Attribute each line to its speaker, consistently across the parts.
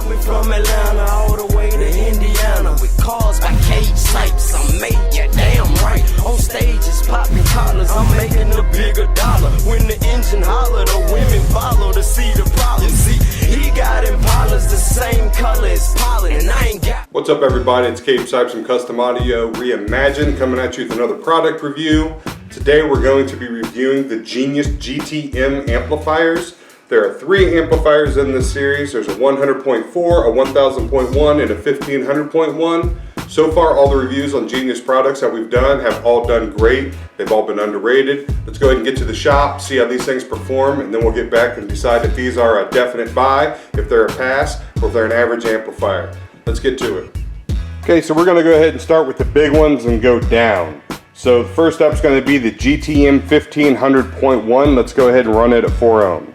Speaker 1: Went from Atlanta all the way to Indiana with cars by cage sipes. I'm major, damn right. On stages, popping collars, I'm making a bigger dollar. When the engine holler, the women follow to see the problem. See, he got Impalas the same color as pollen, and I ain't got.
Speaker 2: What's up, everybody? It's Cape Sipes from Custom Audio Reimagined, coming at you with another product review. Today we're going to be reviewing the Genius GTM amplifiers. There are 3 amplifiers in this series. There's a 100.4, a 1000.1, and a 1500.1. So far, all the reviews on Genius products that we've done have all done great. They've all been underrated. Let's go ahead and get to the shop, see how these things perform, and then we'll get back and decide if these are a definite buy, if they're a pass, or if they're an average amplifier. Let's get to it. Okay, so we're gonna go ahead and start with the big ones and go down. So first up is gonna be the GTM 1500.1. Let's go ahead and run it at 4 ohm.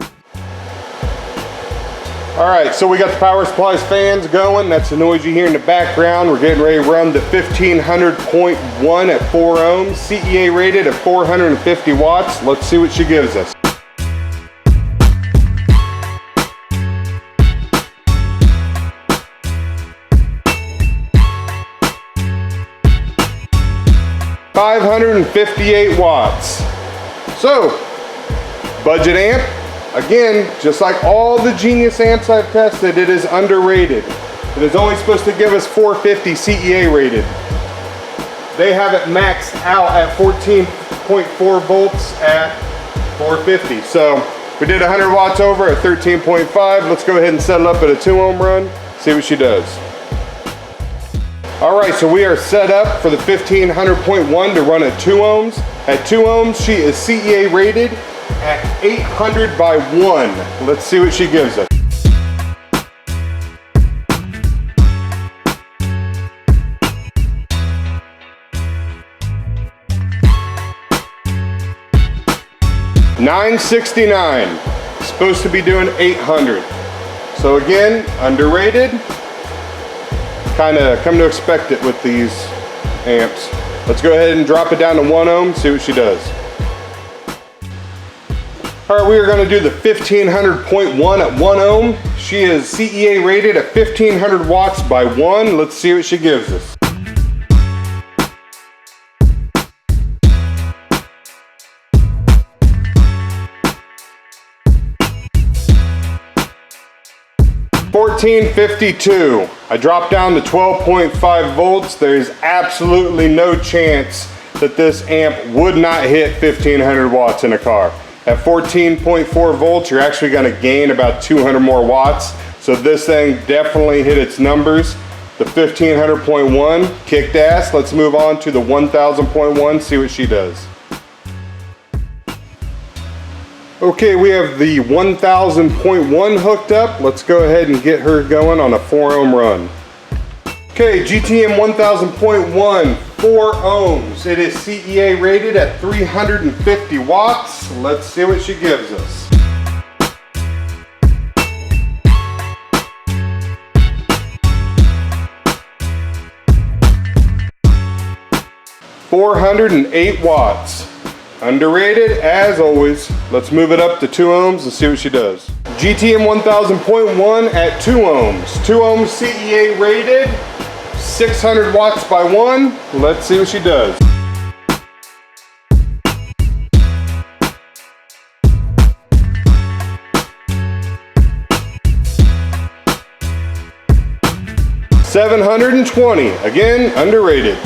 Speaker 2: Alright, so we got the power supplies fans going. That's the noise you hear in the background. We're getting ready to run the 1500.1 at 4 ohms, CEA rated at 450 watts. Let's see what she gives us. $558 watts. So, budget amp. Again, just like all the Genius amps I've tested, it is underrated. It is only supposed to give us 450 CEA rated. They have it maxed out at 14.4 volts at 450. So we did 100 watts over at 13.5. Let's go ahead and set it up at a 2 ohm run, see what she does. All right, so we are set up for the 1500.1 to run at 2 ohms. At 2 ohms, she is CEA rated at 800 by 1. Let's see what she gives us. $969. Supposed to be doing 800. So again, underrated. Kind of come to expect it with these amps. Let's go ahead and drop it down to 1 ohm, see what she does. All right, we are going to do the 1500.1 at 1 ohm. She is CEA rated at 1500 watts by 1. Let's see what she gives us. $1452. I dropped down to 12.5 volts. There is absolutely no chance that this amp would not hit 1500 watts in a car. At 14.4 volts, you're actually going to gain about 200 more watts. So this thing definitely hit its numbers. The 1500.1 kicked ass. Let's move on to the 1000.1, see what she does. Okay, we have the 1000.1 hooked up. Let's go ahead and get her going on a 4 ohm run. Okay, GTM 1000.1, 4 ohms. It is CEA rated at 350 watts. Let's see what she gives us. $408 watts. Underrated as always. Let's move it up to 2 ohms and see what she does. GTM 1000.1 at 2 ohms. 2 ohms CEA rated. 600 watts by 1. Let's see what she does. $720. Again, underrated.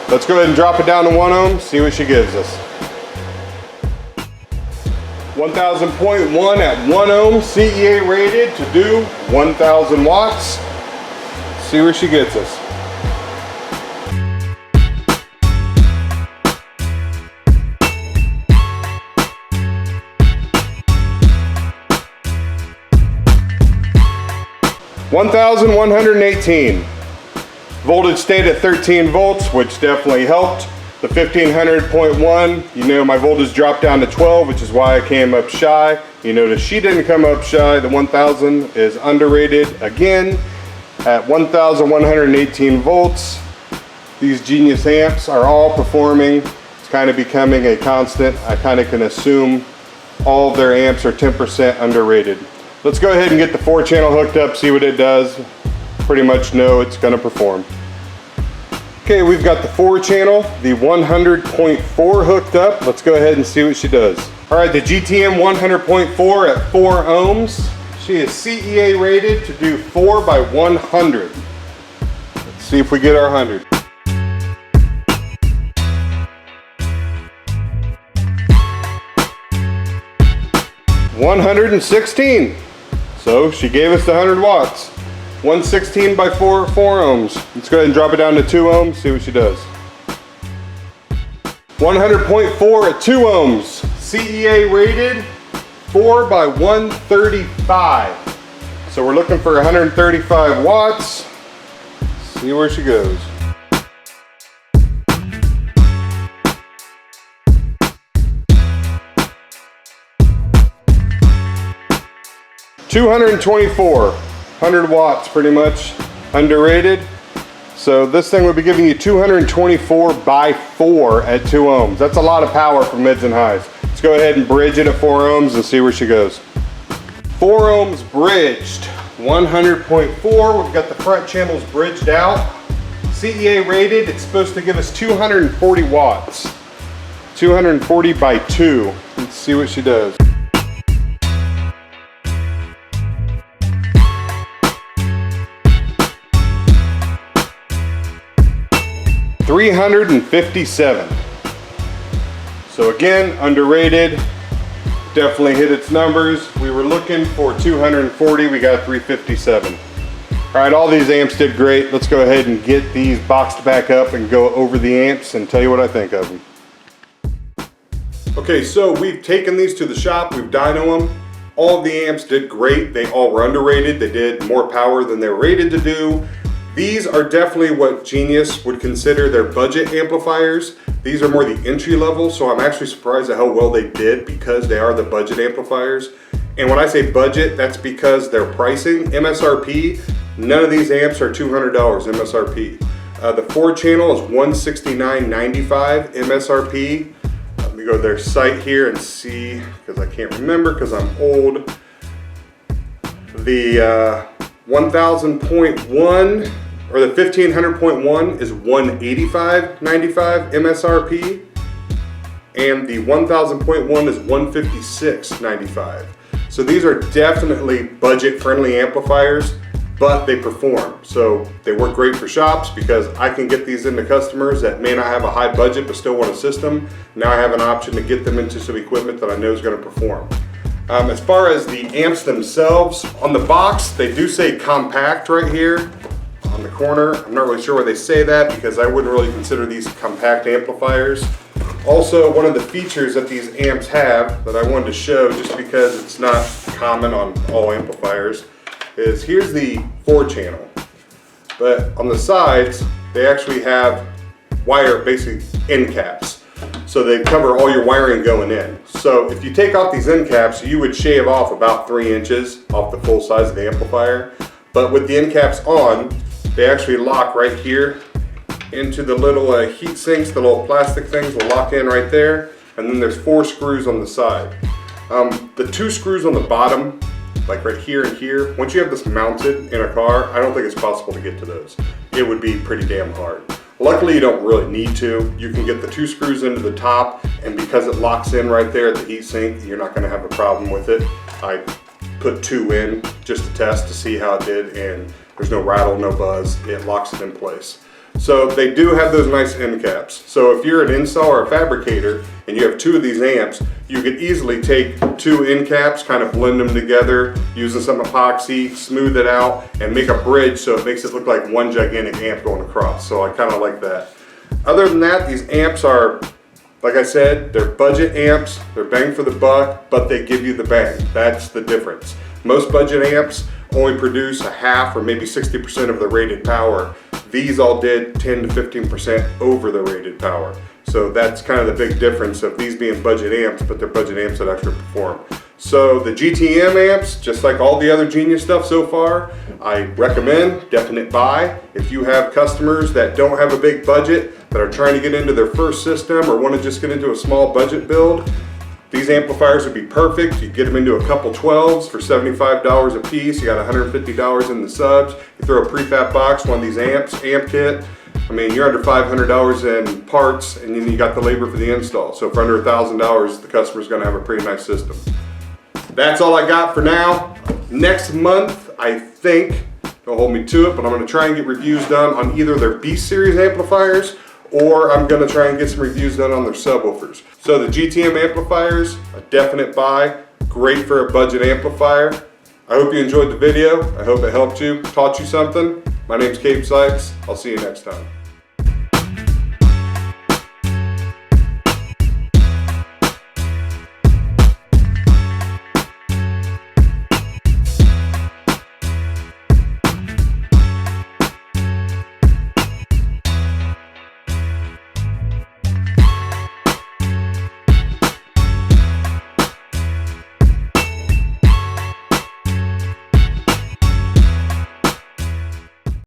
Speaker 2: Let's go ahead and drop it down to 1 ohm, see what she gives us. 1000.1 at 1 ohm, CEA rated to do 1000 watts. See where she gets us. $1,118. Voltage stayed at 13 volts, which definitely helped. The 1500.1, you know, my voltage dropped down to 12, which is why I came up shy. You notice she didn't come up shy. The 1000 is underrated again at 1118 volts. These Genius amps are all performing. It's kind of becoming a constant. I kind of can assume all of their amps are 10% underrated. Let's go ahead and get the 4-channel hooked up, see what it does. Pretty much know it's gonna perform. Okay, we've got the 4-channel, the 100.4 hooked up. Let's go ahead and see what she does. All right, the GTM 100.4 at 4 ohms. She is CEA rated to do 4 by 100. Let's see if we get our 100. 116. So she gave us the 100 watts. 116 by 4 ohms. Let's go ahead and drop it down to 2 ohms, see what she does. 100.4 at 2 ohms. CEA rated 4 by 135. So we're looking for 135 watts. See where she goes. 224, 100 watts pretty much, underrated. So this thing would be giving you 224 by 4 at 2 ohms. That's a lot of power for mids and highs. Let's go ahead and bridge it at 4 ohms and see where she goes. 4 ohms bridged, 100.4. We've got the front channels bridged out. CEA rated, it's supposed to give us 240 watts. 240 by 2. Let's see what she does. 357. So again, underrated. Definitely hit its numbers. We were looking for 240, we got 357. All right, all these amps did great. Let's go ahead and get these boxed back up and go over the amps and tell you what I think of them. Okay, so we've taken these to the shop, we've dyno them. All of the amps did great. They all were underrated. They did more power than they were rated to do. These are definitely what Genius would consider their budget amplifiers. These are more the entry level, so I'm actually surprised at how well they did because they are the budget amplifiers. And when I say budget, that's because their pricing, MSRP, none of these amps are $200 MSRP. The 4-channel is $169.95 MSRP. Let me go to their site here and see, because I can't remember because I'm old. The 1000.1 or the 1500.1 is $185.95 MSRP, and the 1000.1 is $156.95. So these are definitely budget-friendly amplifiers, but they perform. So they work great for shops because I can get these into customers that may not have a high budget but still want a system. Now I have an option to get them into some equipment that I know is going to perform. As far as the amps themselves, on the box, they do say compact right here on the corner. I'm not really sure why they say that because I wouldn't really consider these compact amplifiers. Also, one of the features that these amps have that I wanted to show just because it's not common on all amplifiers is here's the 4-channel. But on the sides, they actually have wire, basically end caps. So they cover all your wiring going in. So if you take off these end caps, you would shave off about 3 inches off the full size of the amplifier. But with the end caps on, they actually lock right here into the little heat sinks. The little plastic things will lock in right there. And then there's 4 screws on the side. The 2 screws on the bottom, like right here and here, once you have this mounted in a car, I don't think it's possible to get to those. It would be pretty damn hard. Luckily, you don't really need to. You can get the 2 screws into the top, and because it locks in right there at the heat sink, you're not gonna have a problem with it. I put 2 in just to test to see how it did, and there's no rattle, no buzz. It locks it in place. So they do have those nice end caps. So if you're an installer or a fabricator and you have 2 of these amps, you could easily take 2 end caps, kind of blend them together, using some epoxy, smooth it out, and make a bridge so it makes it look like one gigantic amp going across. So I kind of like that. Other than that, these amps are, like I said, they're budget amps, they're bang for the buck, but they give you the bang. That's the difference. Most budget amps only produce a half or maybe 60% of the rated power. These all did 10 to 15% over the rated power. So that's kind of the big difference of these being budget amps, but they're budget amps that actually perform. So the GTM amps, just like all the other Genius stuff so far, I recommend, definite buy. If you have customers that don't have a big budget, that are trying to get into their first system or want to just get into a small budget build, These amplifiers would be perfect. You get them into a couple 12s for $75 a piece. You got $150 in the subs. You throw a prefab box, one of these amp kit. I mean, you're under $500 in parts, and then you got the labor for the install. So for under $1,000, the customer's gonna have a pretty nice system. That's all I got for now. Next month, I think, don't hold me to it, but I'm gonna try and get reviews done on either their B series amplifiers, or I'm gonna try and get some reviews done on their subwoofers. So the GTM amplifiers, a definite buy. Great for a budget amplifier. I hope you enjoyed the video. I hope it helped you, taught you something. My name's Cape Sykes. I'll see you next time.